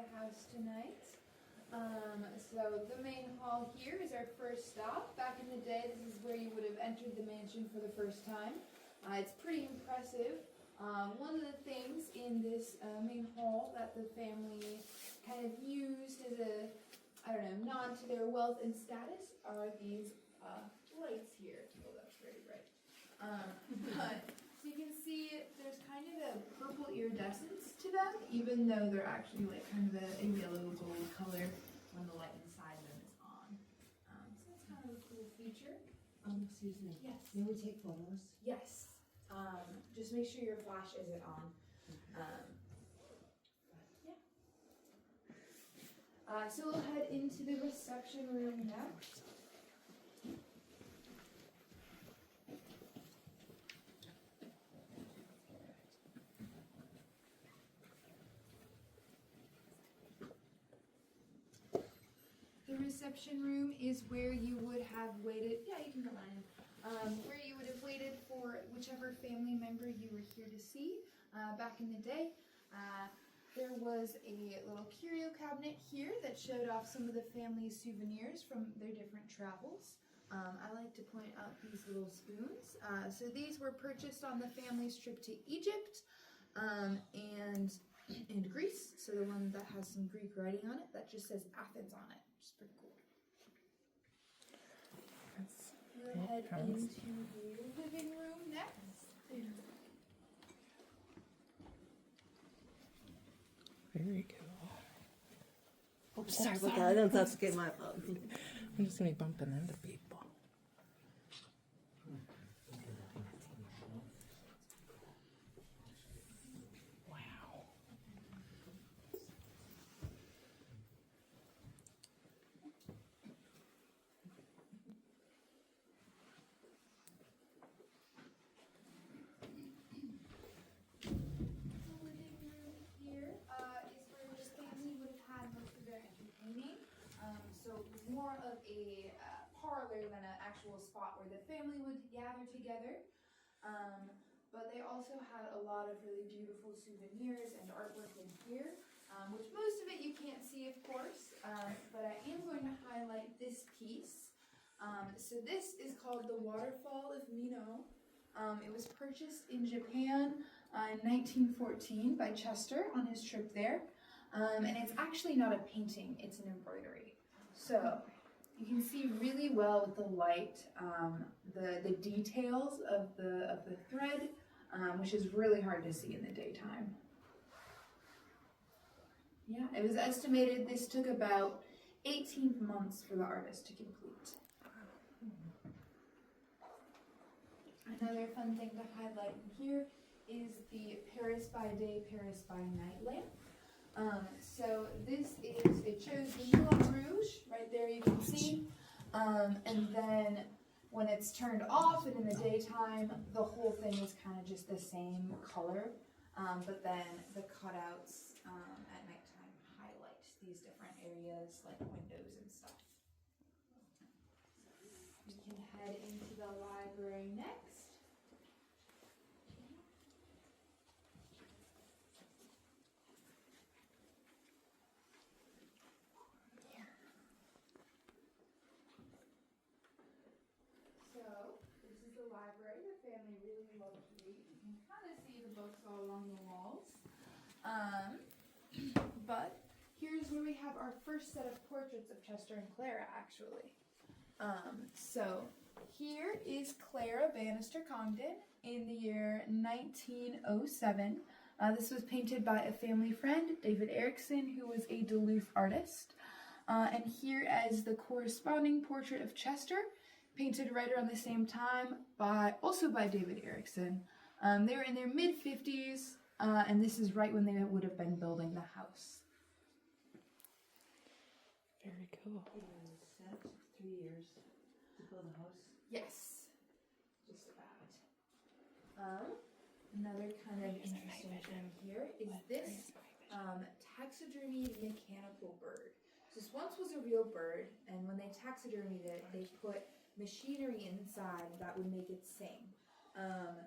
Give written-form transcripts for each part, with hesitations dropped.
the house tonight. So the main hall here is our first stop. Back in the day, this is where you would have entered the mansion for the first time. It's pretty impressive. One of the things in this main hall that the family kind of used as a, nod to their wealth and status are these lights here. Oh, that's very bright. But so you can see there's kind of a purple iridescence to them, even though they're actually like kind of a yellow gold color when the light inside them is on. So that's kind of a cool feature. Excuse me. Yes. May we take photos? Yes. Just make sure your flash isn't on. Yeah. So we'll head into the reception room next. The reception room is where you would have waited. Yeah, you can go on. Where you would have waited for whichever family member you were here to see. Back in the day, there was a little curio cabinet here that showed off some of the family's souvenirs from their different travels. I like to point out these little spoons. So these were purchased on the family's trip to Egypt and Greece. So the one that has some Greek writing on it that just says Athens on it, which is pretty cool. We'll head into the living room next. Very cool. Oh, sorry about that. That's okay, my fault. I'm just gonna be bumping into people. Wow. The living room here is where this family would have had most of their entertaining. So it was more of a parlor than an actual spot where the family would gather together. But they also had a lot of really beautiful souvenirs and artwork in here, which most of it you can't see, of course. But I am going to highlight this piece. So this is called the Waterfall of Mino. It was purchased in Japan in 1914 by Chester on his trip there. And it's actually not a painting, it's an embroidery. So you can see really well with the light the details of the thread, which is really hard to see in the daytime. Yeah, it was estimated this took about 18 months for the artist to complete. Another fun thing to highlight here is the Paris by Day, Paris by Night lamp. So this is, it shows the Moulin Rouge, right there you can see. And then when it's turned off and in the daytime, the whole thing is kind of just the same color. But then the cutouts at nighttime highlight these different areas like windows and stuff. We can head into the library next. So, this is the library the family really loved to read. You can kind of see the books all along the walls. But here's where we have our first set of portraits of Chester and Clara, actually. So here is Clara Bannister Congdon in the year 1907. This was painted by a family friend, David Erickson, who was a Duluth artist. And here is the corresponding portrait of Chester, painted right around the same time, also by David Erickson. They were in their mid-50s, and this is right when they would have been building the house. Very cool. It was 3 years to build the house. Yes, just about. Another kind of interesting thing here is this taxidermied mechanical bird. This once was a real bird, and when they taxidermied it, they put machinery inside that would make it sing.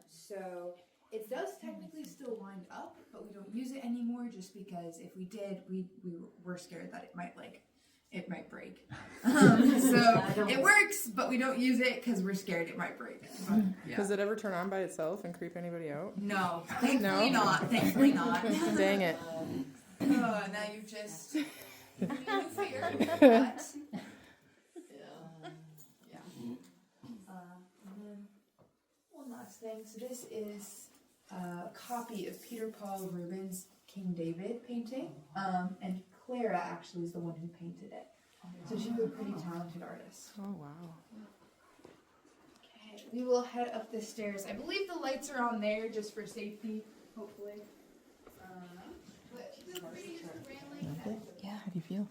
So it does technically still wind up, but we don't use it anymore just because if we did, we were scared that it might break. So it works, but we don't use it because we're scared it might break. But, yeah. Does it ever turn on by itself and creep anybody out? No, thankfully not. Thankfully not. Dang it. Now you've just new fear. But yeah. And then one last thing. So this is a copy of Peter Paul Rubens' King David painting, and Clara actually is the one who painted it. So she's a pretty talented artist. Oh, wow. Okay, we will head up the stairs. I believe the lights are on there just for safety, hopefully. But feel free to use the railing. Yeah, how do you feel?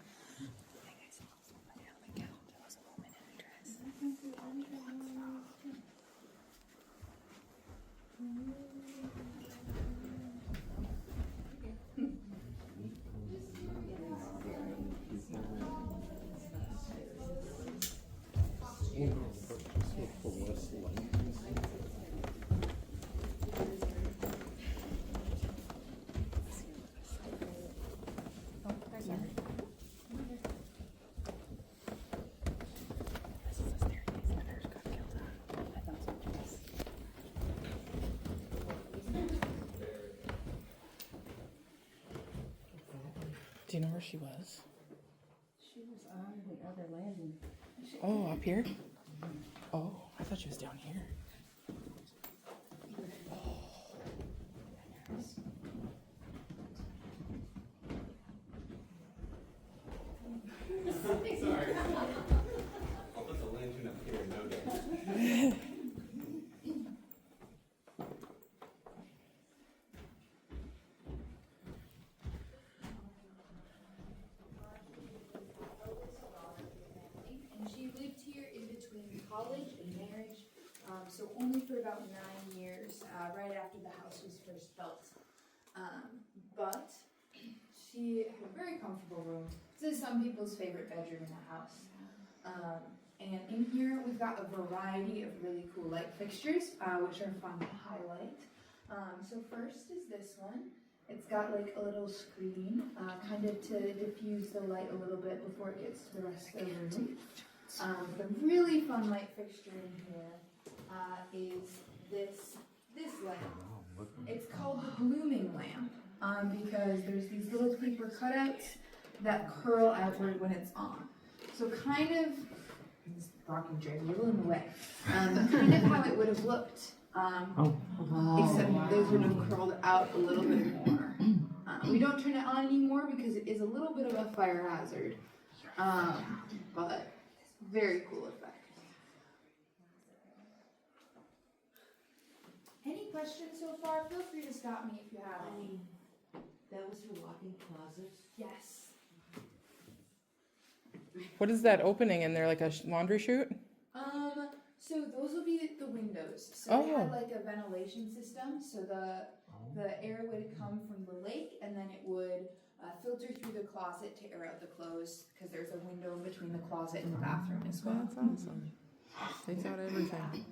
Do you know where she was? She was on the other landing. Oh, up here? Oh, I thought she was down here. Sorry. I'll put the lantern up here, no doubt. And she lived here in between college and marriage, so only for about 9 years, right after the house was first built. But she had a very comfortable room. This is some people's favorite bedroom in the house. And in here we've got a variety of really cool light fixtures, which are fun to highlight. So first is this one. It's got like a little screen, kind of to diffuse the light a little bit before it gets to the rest of the room. The really fun light fixture in here is this lamp. It's called the blooming lamp because there's these little paper cutouts that curl outward when it's on. So kind of, this rocking chair is a little in the way, but kind of how it would have looked, except those would have curled out a little bit more. We don't turn it on anymore because it is a little bit of a fire hazard, but very cool effect. Any questions so far? Feel free to stop me if you have any. That was her walk-in closet. Yes. What is that opening in there, like a laundry chute? So those will be the windows. So they had like a ventilation system. So the air would come from the lake, and then it would filter through the closet to air out the clothes because there's a window in between the closet and the bathroom as well. That's awesome. They thought everything.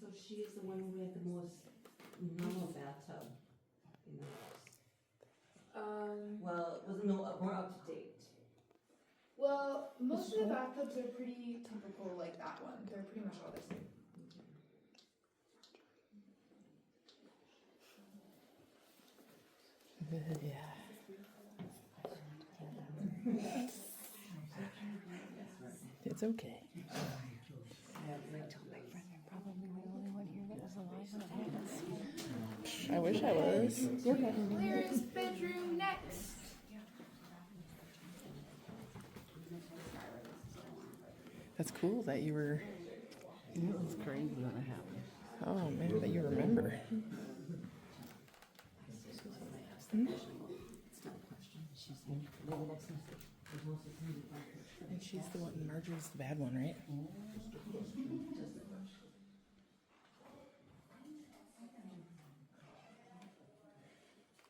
So she is the one who had the most normal bathtub in the house. Well, it was more up to date. Well, most of the bathtubs are pretty typical like that one. They're pretty much all the same. Yeah. It's okay. I wish I was. Claire's bedroom next. That's cool that you were. It was crazy when it happened. Oh man, that you remember. And she's the one. Marjorie's the bad one, right?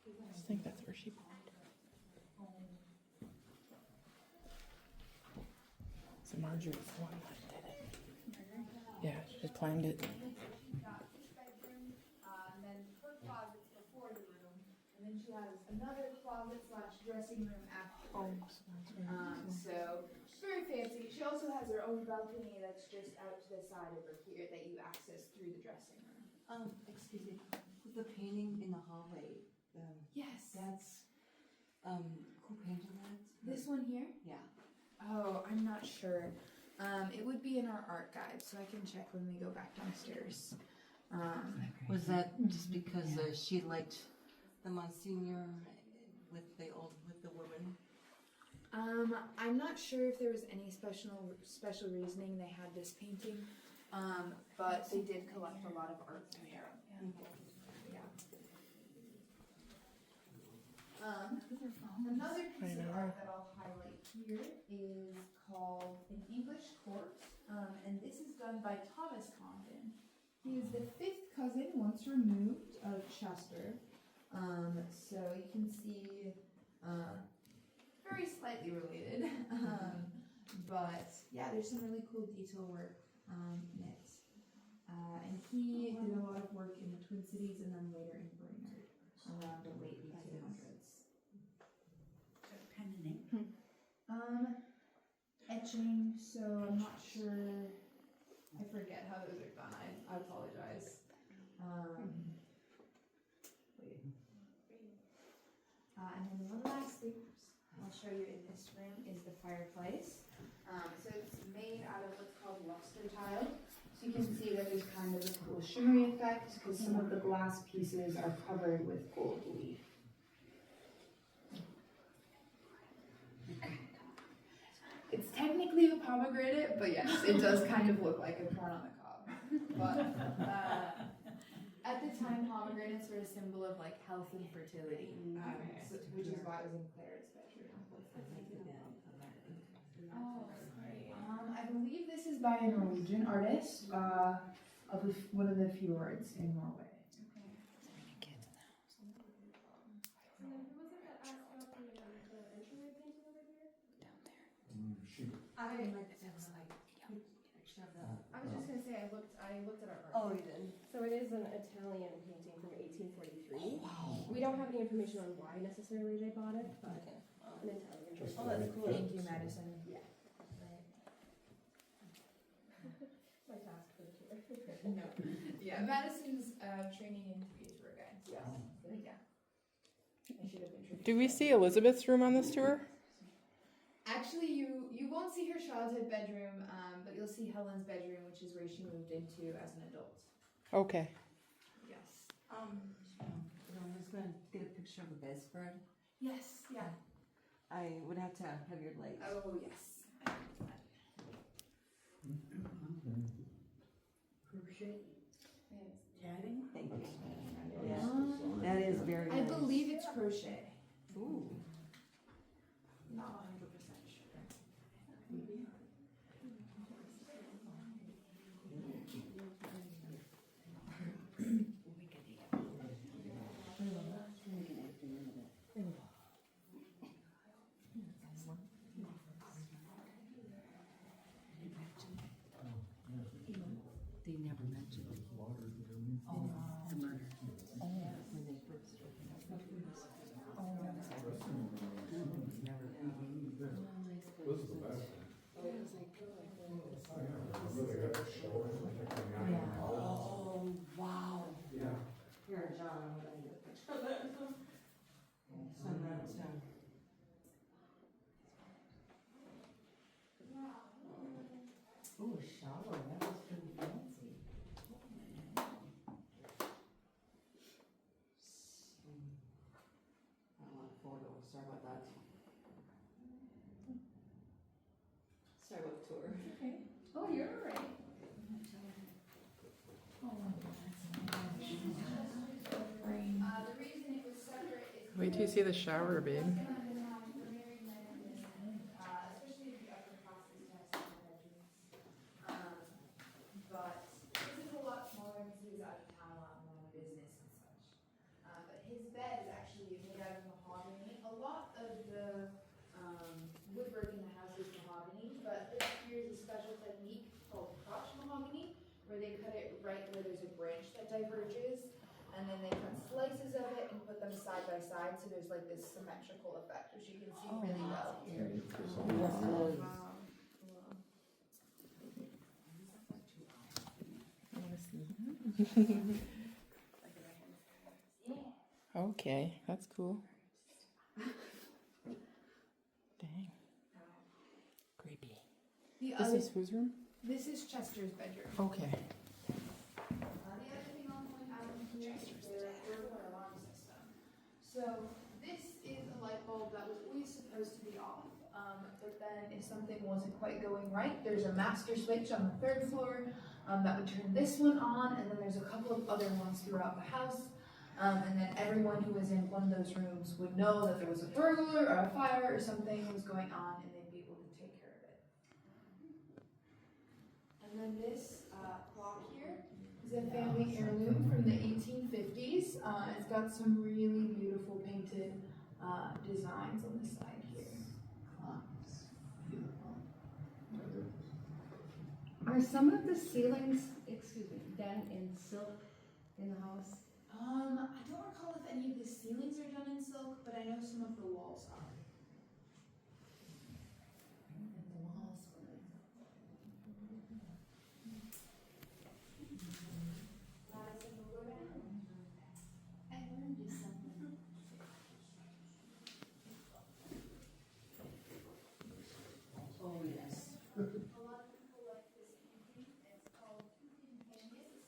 I just think that's where she belonged. So Marjorie's the one that did it. Yeah, she just climbed it. Got this bedroom, and then her then she has another closet slash dressing room after. So she's very fancy. She also has her own balcony that's just out to the side over here that you access through the dressing room. Excuse me, the painting in the hallway, Yes. that's, who painted that? This one here? Yeah. Oh, I'm not sure. It would be in our art guide, so I can check when we go back downstairs. Was that just because she liked the Monsignor with the woman? I'm not sure if there was any special reasoning they had this painting, but they did collect a lot of art from there. Yeah. Another piece of art that I'll highlight here is called An English Court, and this is done by Thomas Comden. He is the 5th cousin once removed of Chester, so you can see very slightly related, but yeah, there's some really cool detail work in it. And he did a lot of work in the Twin Cities and then later in Brainerd around the late 1800s. Pen and ink. Etching, so I'm not sure, I forget how those are done, I apologize. And then one last thing I'll show you in this room is the fireplace. So it's made out of what's called luster tile. So you can see that there's kind of a cool shimmery effect because some of the glass pieces are covered with gold leaf. It's technically a pomegranate, but yes, it does kind of look like a corn on the cob. But at the time, pomegranates were a symbol of like health and fertility, which is why it was in Claire's bedroom. I believe this is by a Norwegian artist, one of the fjords in Norway. I was just gonna say I looked at our art. Oh, you did? So it is an Italian painting from 1843. We don't have any information on why necessarily they bought it, but an Italian painting. Oh, that's cool. Thank you, Madison. Yeah. My task for the tour. No. Yeah, Madison's training in to be a tour guide. So yeah. I should have introduced. Do we see Elizabeth's room on this tour? Actually, you won't see her childhood bedroom, but you'll see Helen's bedroom, which is where she moved into as an adult. Okay. Yes. I'm just gonna get a picture of the bedspread. Yes. Yeah. I would have to have your light. Oh yes. Tatting? Thank you. Yeah, that is very nice. I believe it's crochet. Ooh. Not 100% sure. They never mentioned the murder. When they first This is the best. Oh, wow. Yeah. Here, John, I'm gonna get a picture of that. Send that to. Ooh, shallow, that was pretty fancy. I don't want a photo, sorry about that. Sorry about the tour. Okay. Oh, you're all right. The reason it was separate is Wait till you see the shower, babe. especially if the upper classes have separate bedrooms. But this is a lot smaller because he was out of town a lot more on business and such. But his bed is actually made out of mahogany. A lot of the woodwork in the house is mahogany, but this here is a special technique called crotch mahogany, where they cut it right where there's a branch that diverges, and and then they cut slices of it and put them side by side, so there's like this symmetrical effect, which you can see really well here. Okay, that's cool. Dang. Creepy. This is whose room? This is Chester's bedroom. Okay. The other thing I'll point out in here is their burglar alarm system. So this is a light bulb that was always supposed to be off, but then if something wasn't quite going right, there's a master switch on the 3rd floor that would turn this one on, and then there's a couple of other ones throughout the house. And then everyone who was in one of those rooms would know that there was a burglar or a fire or something was going on, and they'd be able to take care of it. And then this clock here is a family heirloom from the 1850s. It's got some really beautiful painted designs on the side here. Are some of the ceilings, done in silk in the house? I don't recall if any of the ceilings are done in silk, but I know some of the walls are. I learned you something. Oh, yes. A lot of people like this painting. It's called Two Companions.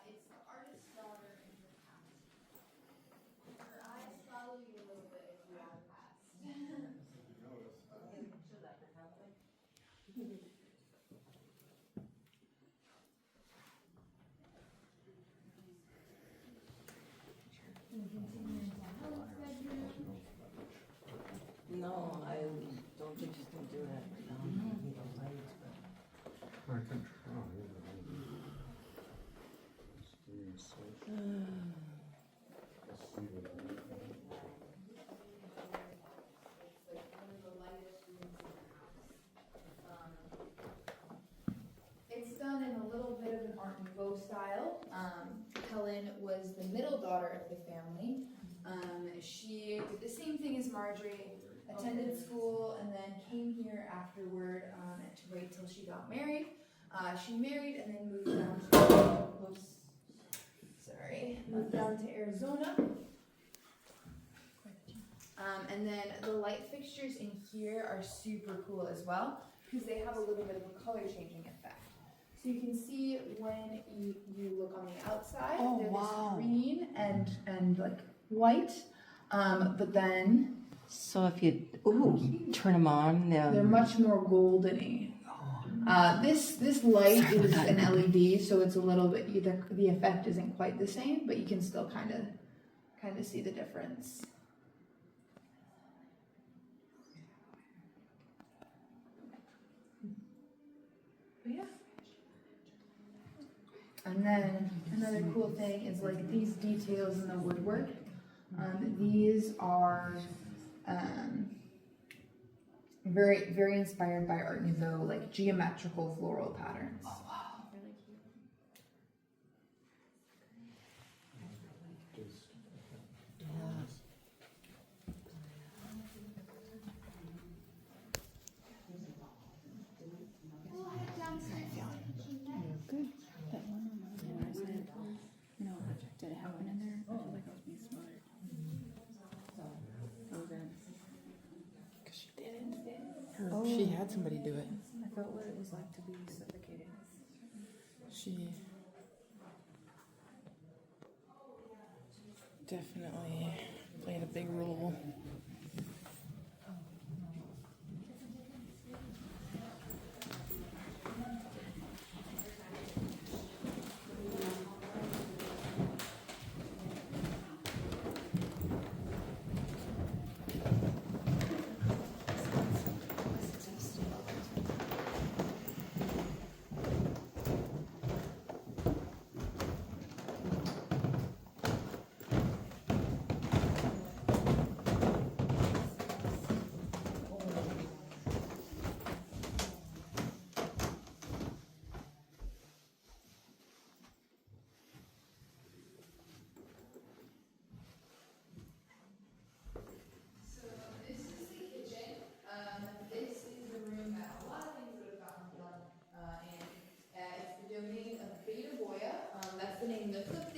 It's the artist's daughter in her past. Her eyes follow you a little bit if you are past. No, I don't think she's gonna do that right now. Need a light, but- I can try. Let's see what I It's like one of the lightest rooms in the house. It's done in a little bit of an Art Nouveau style. Helen was the middle daughter of the family. She did the same thing as Marjorie, attended school, and then came here afterward to wait till she got married. She married and then moved down to Arizona. And then the light fixtures in here are super cool as well, because they have a little bit of a color changing effect. So you can see when you look on the outside, Oh, they're wow. this green and like white, but then So if you, turn them on, they're much more goldeny. This light is an LED, so it's a little bit, the effect isn't quite the same, but you can still kind of see the difference. But yeah. And then another cool thing is like these details in the woodwork. These are very, very inspired by Art Nouveau, like geometrical floral patterns. Really cute. No, did it happen in there? I feel like I was being smothered. Because she did it. She had somebody do it. I felt what it was like to be suffocated. She definitely played a big role.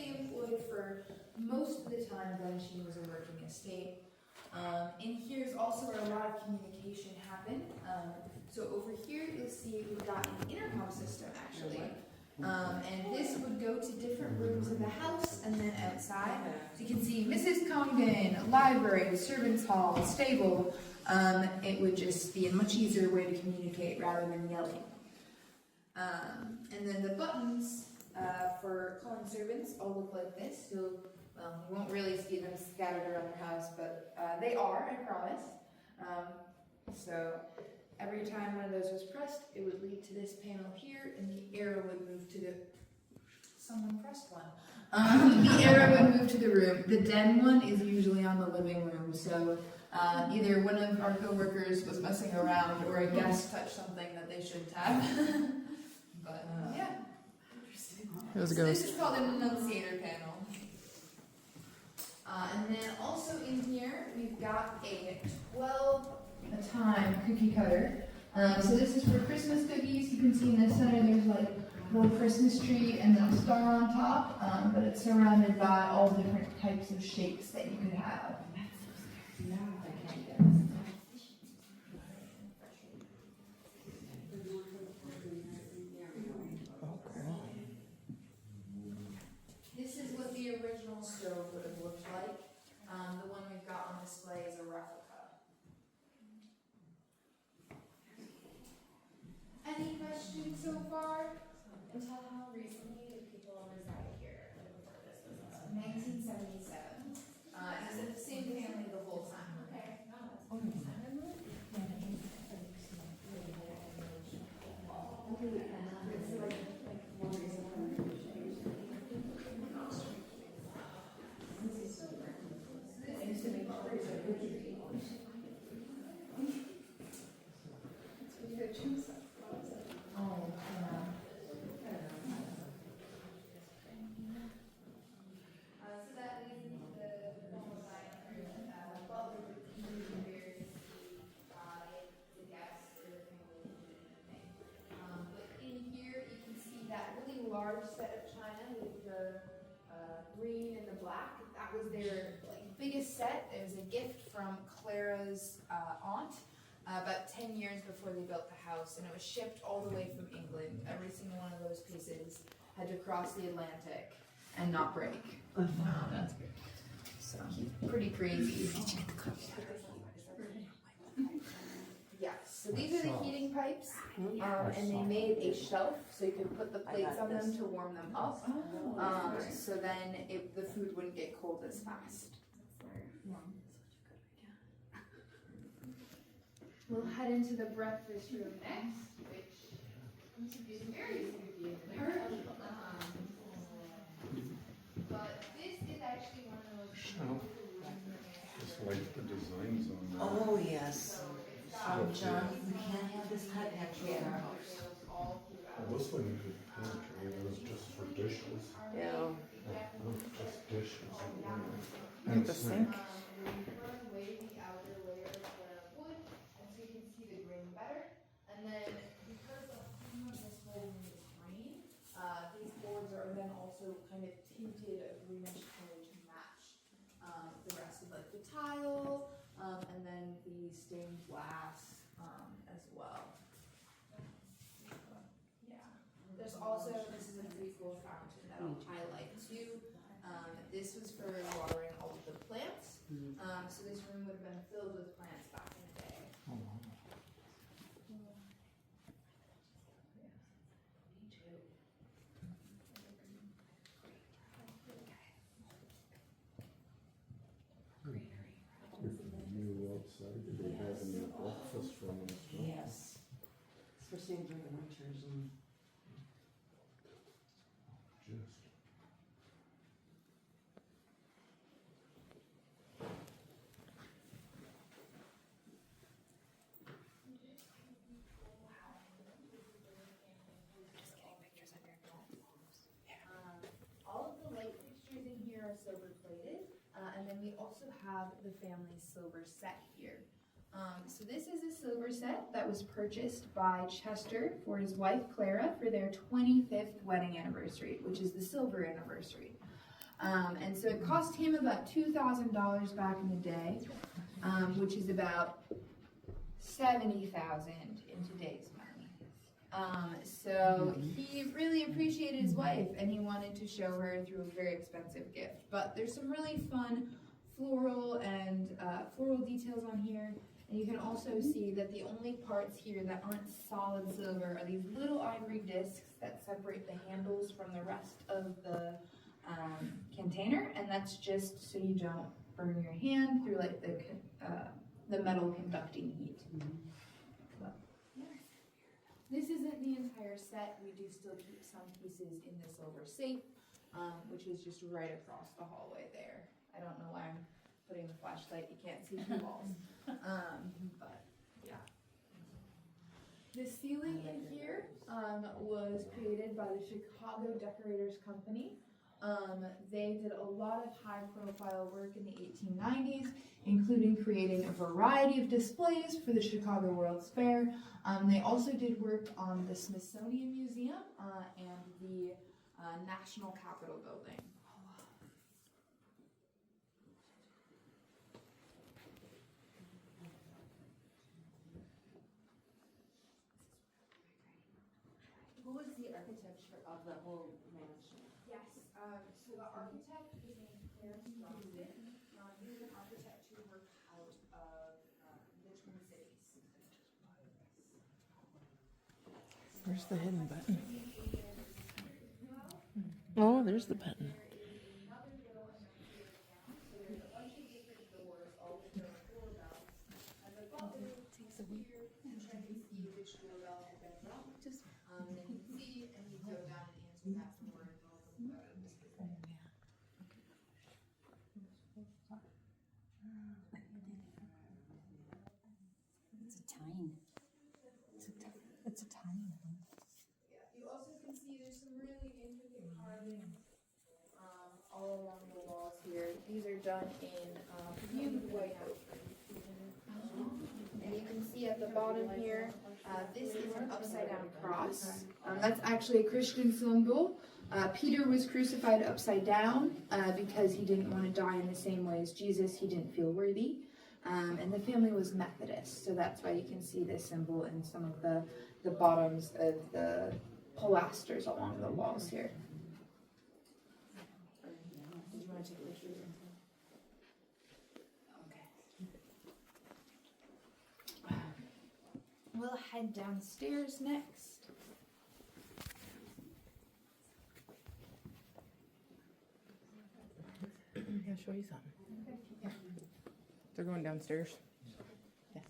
employed for most of the time Glensheen was a working estate. In here is also where a lot of communication happened. So over here you'll see we've got an intercom system actually. And this would go to different rooms in the house and then outside. So you can see Mrs. Congdon, library, servants' hall, stable. It would just be a much easier way to communicate rather than yelling. And then the buttons for calling servants all look like this. You won't really see them scattered around the house, but they are, I promise. So every time one of those was pressed, it would lead to this panel here, and the arrow would move to the... Someone pressed one. The arrow would move to the room. The den one is usually on the living room, so either one of our co-workers was messing around or a guest touched something that they shouldn't have. But yeah. It was a So this ghost. is called an enunciator panel. And then also in here, we've got a 12-time cookie cutter. So this is for Christmas cookies. You can see in the center there's like a little Christmas tree and then a star on top, but it's surrounded by all different types of shapes that you could have. This is what the original stove would have looked like. The one we've got on display is a replica. Any questions so far? Until how recently did people reside here before this was 1977. It was in the same family the whole time. okay? No, that's Oh, yeah. So that leads into the formal dining room. Butler would usually here to see the guests or the family doing anything. But in here you can see that really large set of china with the green and the black. That was their biggest set. It was a gift from Clara's aunt. About 10 years before they built the house, and it was shipped all the way from England. Every single one of those pieces had to cross the Atlantic and not break. That's good. So, pretty crazy. Yeah, so these are the heating pipes, and they made a shelf so you could put the plates on them to warm them up. So then the food wouldn't get cold as fast. We'll head into the breakfast room next, which is very similar. But this is actually one of those. Just like the designs on that. Oh, yes. John, we can't have this hot pantry in our house. Well, this one you could pantry, it was just for dishes. Yeah. Just dishes. Like the sink. We burn away the outer layer of the wood, and so you can see the grain better. And then because the theme of this whole room is green, these boards are then also kind of tinted a greenish color to match the rest of the tile, and then the stained glass as well. Yeah. There's also, this is a pretty cool fountain that I'll highlight too. This was for watering all of the plants. So this room would have been filled with plants back in the day. If you outside, do they have in the office room and stuff? Yes. Especially during the winters and. Just. All of the light fixtures in here are silver plated, and then we also have the family silver set here. So this is a silver set that was purchased by Chester for his wife Clara for their 25th wedding anniversary, which is the silver anniversary. And so it cost him about $2,000 back in the day, which is about $70,000 in today's money. So he really appreciated his wife, and he wanted to show her through a very expensive gift. But there's some really fun floral details on here. And you can also see that the only parts here that aren't solid silver are these little ivory discs that separate the handles from the rest of the container, and that's just so you don't burn your hand through like the metal conducting heat. But, yeah. This isn't the entire set. We do still keep some pieces in the silver safe, which is just right across the hallway there. I don't know why I'm putting the flashlight. You can't see the walls. But yeah. The ceiling in here was created by the Chicago Decorators Company. They did a lot of high-profile work in the 1890s, including creating a variety of displays for the Chicago World's Fair. They also did work on the Smithsonian Museum and the National Capitol Building. Who was the architecture of the whole mansion? Yes, so the architect is named Clarence Johnston. He was an architect who worked out of the Twin Cities. Where's the hidden button? Oh, there's the button. It's a tiny one. Yeah, you also can see there's some really intricate carvings all along the walls here. These are done in fumed white oak. And you can see at the bottom here, this is an upside down cross. That's actually a Christian symbol. Peter was crucified upside down because he didn't want to die in the same way as Jesus. He didn't feel worthy. And the family was Methodist, so that's why you can see this symbol in some of the bottoms of the pilasters along the walls here. Did you want to take pictures? Okay. We'll head downstairs next. I'll show you something. They're going downstairs. Yes.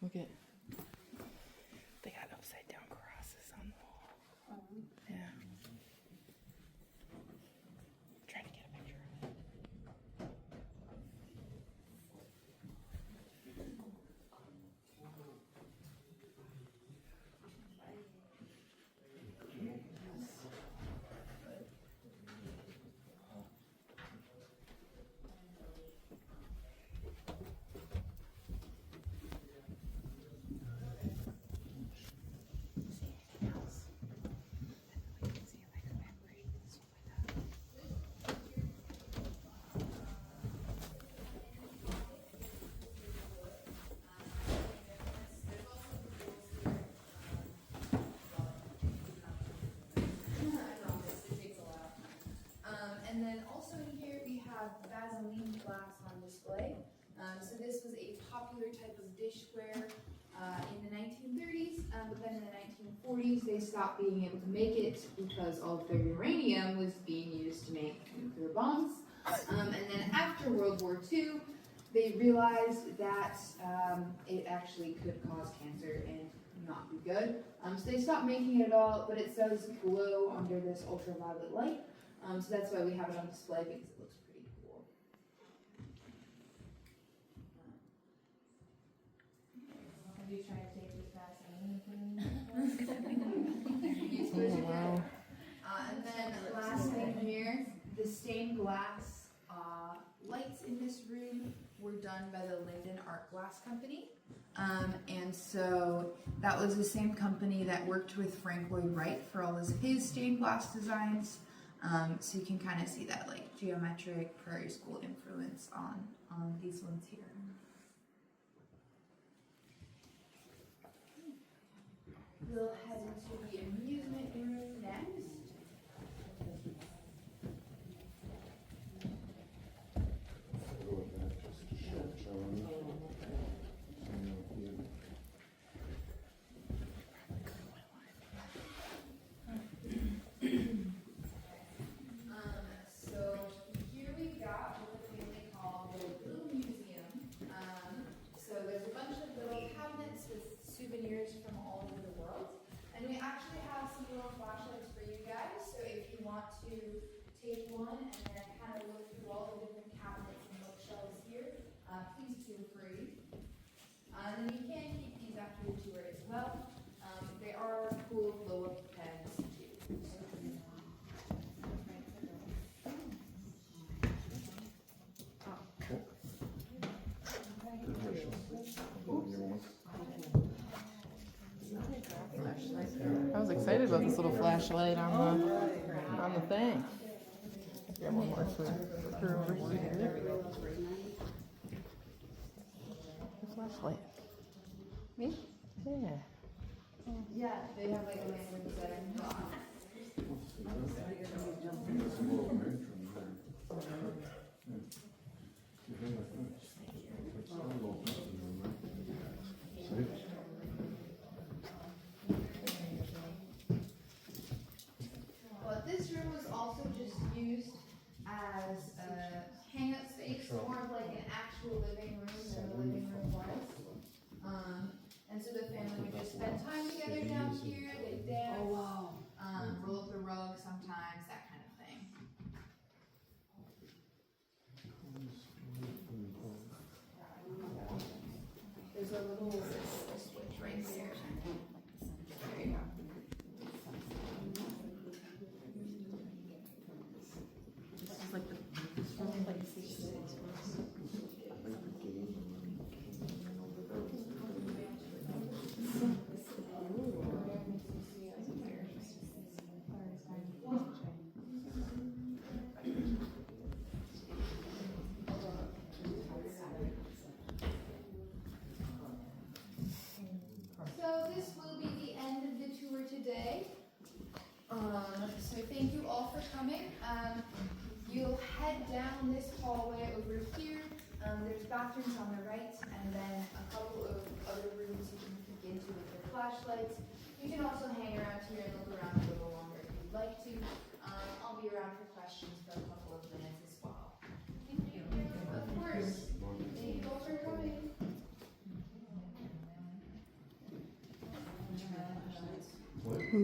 Look at, they got upside down crosses on the wall. Yeah. Trying to get a picture of it. And then also in here we have Vaseline glass on display. So this was a popular type of dishware in the 1930s, but then in the 1940s they stopped being able to make it because all of their uranium was being used to make nuclear bombs. And then after World War II, they realized that it actually could cause cancer and not be good. So they stopped making it at all, but it does glow under this ultraviolet light. So that's why we have it on display, because it looks pretty cool. Have you tried to take this fast Oh, wow. And then last thing here, the stained glass lights in this room were done by the Linden Art Glass Company. And so that was the same company that worked with Frank Lloyd Wright for all of his stained glass designs. So you can kind of see that like geometric Prairie School influence on these ones here. We'll head into the amusement room next. Go with that, just to show John. So here we've got what the family call the little museum. So there's a bunch of little cabinets with souvenirs from all over the world. And we actually have some little flashlights for you guys. So if you want to take one and then kind of look through all the different cabinets and bookshelves here, please feel free. And then you can keep these after your tour as well. They are cool blow-up pens too. I was excited about this little flashlight on the thing. Get one more for over here. The flashlight. Me? Yeah. Yeah, they have like a lantern setting. There's a little matron there. Yeah. You have like that. It's a little matron on that. See? Well, this room was also just used as a hangout space, more of like an actual living room than the living room was. And so the family would just spend time together down here, they dance, roll up the rug sometimes, that kind of thing. There's a little switch right there. There you go. This is like the So this will be the end of the tour today. So thank you all for coming. You'll head down this hallway over here. There's bathrooms on the right, and then a couple of other rooms you can peek into with your flashlights. You can also hang around here and look around a little longer if you'd like to. I'll be around for questions for a couple of minutes as well. Thank you. Of course. Thank you all for coming.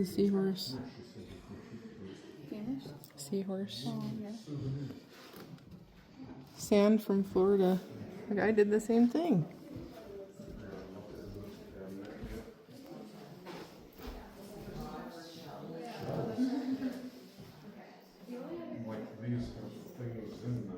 the seahorse. Seahorse. Oh, yeah. Sand from Florida. The guy did the same thing. Like these have things in them.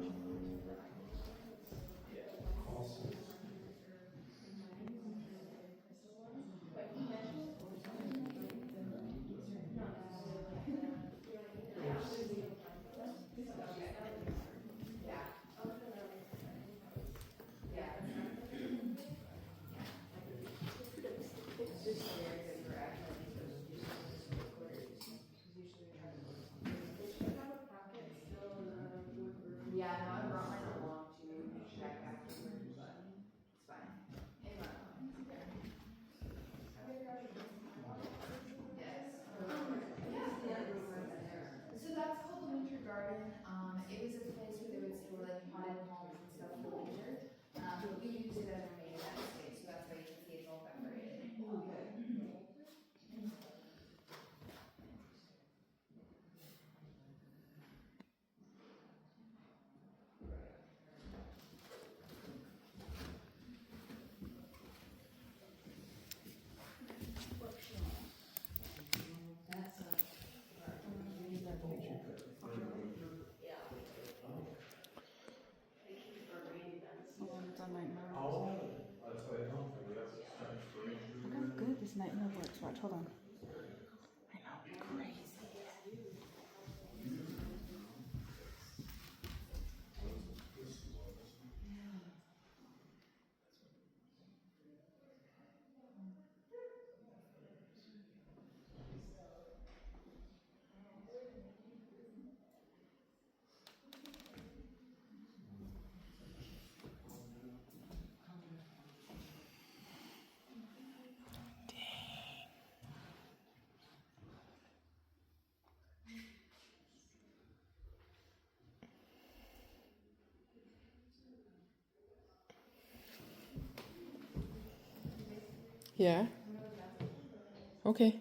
watch. Hold on. I know, crazy. Yeah. Okay.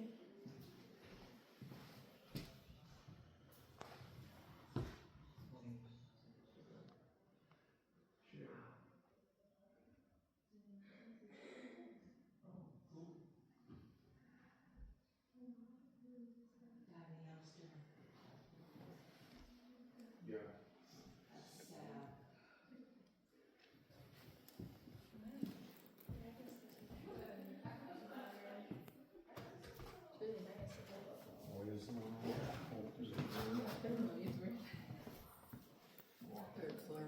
Died a youngster. Yeah. That's sad. It's really nice to hold up all. Oh, is it? Oh, is it? Third floor